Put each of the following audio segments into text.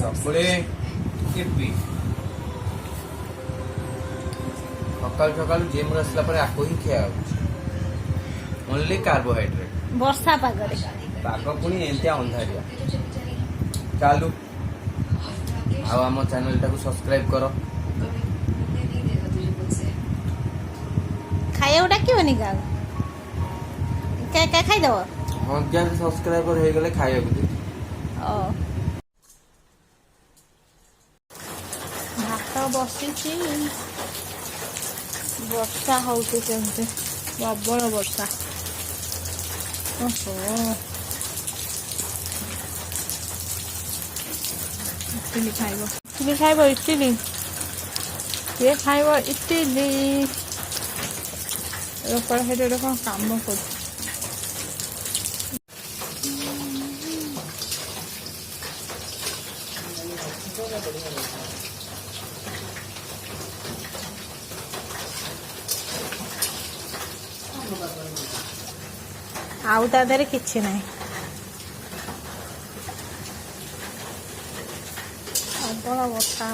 चकुले EP सकाल सकाल gym आसला पर आको ही खिया ओनली कार्बोहाइड्रेट वर्षा पागरे पाग पुणी एमती अंधारिया चालू आम चैनल टाको सब्सक्राइब करो खाइबा डाकिबनी का क्या क्या खाइदब 1000 सब्सक्राइबर हो गले खाइबा दे भात बसी वर्षा होती प्रबल वर्षा इडली खाइब इडली ये खाइब इडली कौन काम कर आउ ता देहरे किछि नाही प्रबल वर्षा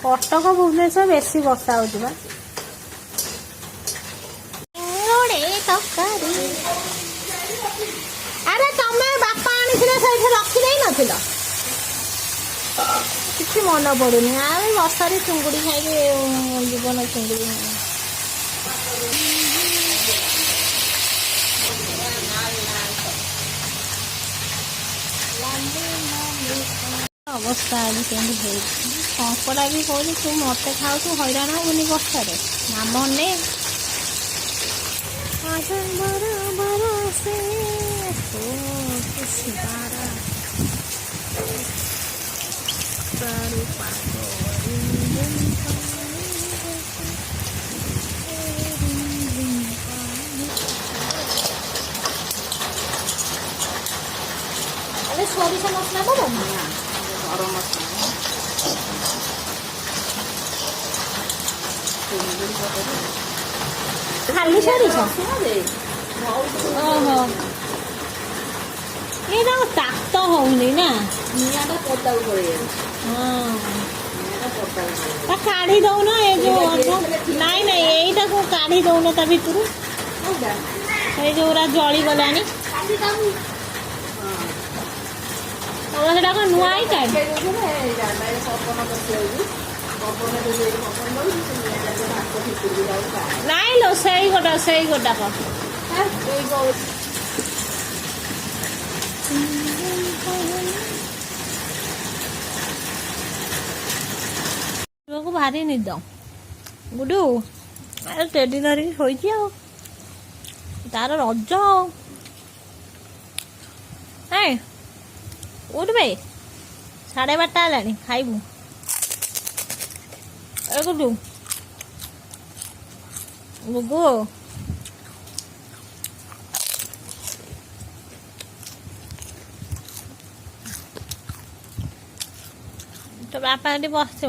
कटक भुवनेश्वर बेसी वर्षा होती बा अरे तमें बापा आनी रखी दे नथिल किसी मन पड़ुनि आरे वर्षारे चुंगुड़ी खाई जीवन चुंगुड़ी अवस्था आज कंकड़ा भी कहली तू मत खाऊ तू हैरान होनी बर्षार नाम ने सरिष मसला दब गरम मसला खाली सरिष ओहो ये ताक होनी ना काढ़ी दौन ये जो नाई नाई यहीटा को काढ़ी दौन ता भितर ये जो जली गलानी सेटा कौन नुआ आइटम नाई लो सही गोटा को भारी निद गुडू टेडी धरिकी शोची तार रज उठ भाई 12:30 है खाइबू गुडू गुगु तो बापा बस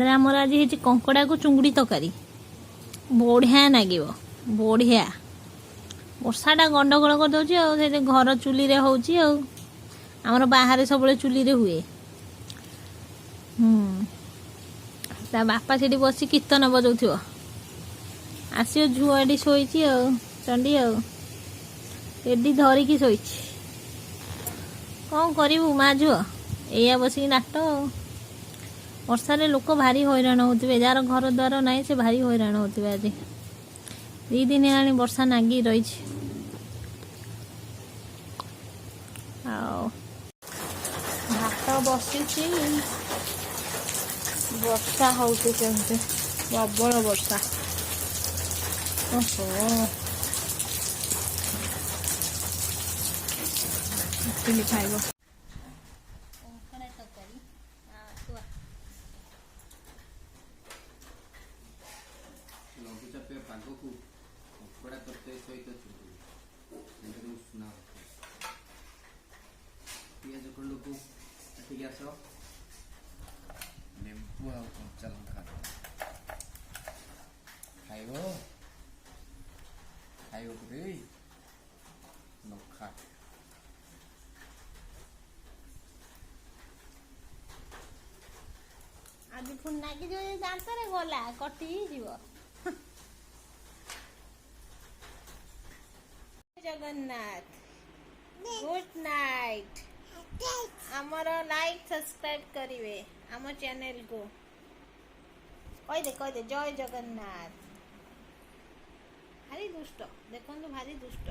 आमर आज कंकड़ा को चुंगुड़ी तकारी बढ़िया लगे बढ़िया वर्षाटा गंडगोल कर दौर घर चुली रे होची आमर बाहर सब चुली रे हुए ता बापा से बस कीर्तन बजाऊ आसो झुआडी शोई चंडी टेडी धरिकी शोई कौन करू माँ झुआ या बसिक नाट वर्षारे लोक भारी हैरान होते जार घर द्वार ना से भारी हैरान होते आज 2 दिन है वर्षा नागी रही भात बसी वर्षा होती प्रबल वर्षा खाइब नींबू कच्चा लंका खाइब खाइब नखा ଆଜି ପୁଣି ନାଗିଯିବ ଯଦି ଦାନ୍ତରେ ଗଲା କଟି ଯିବ। Jagannath good night. ଆମର ଲାଇକ୍ ସବସ୍କ୍ରାଇବ କରିବେ ଆମ ଚ୍ୟାନେଲକୁ। କହିଦେ ଜୟ ଜଗନ୍ନାଥ। ଭାରି ଦୁଷ୍ଟ ଦେଖନ୍ତୁ, ଭାରି ଦୁଷ୍ଟ।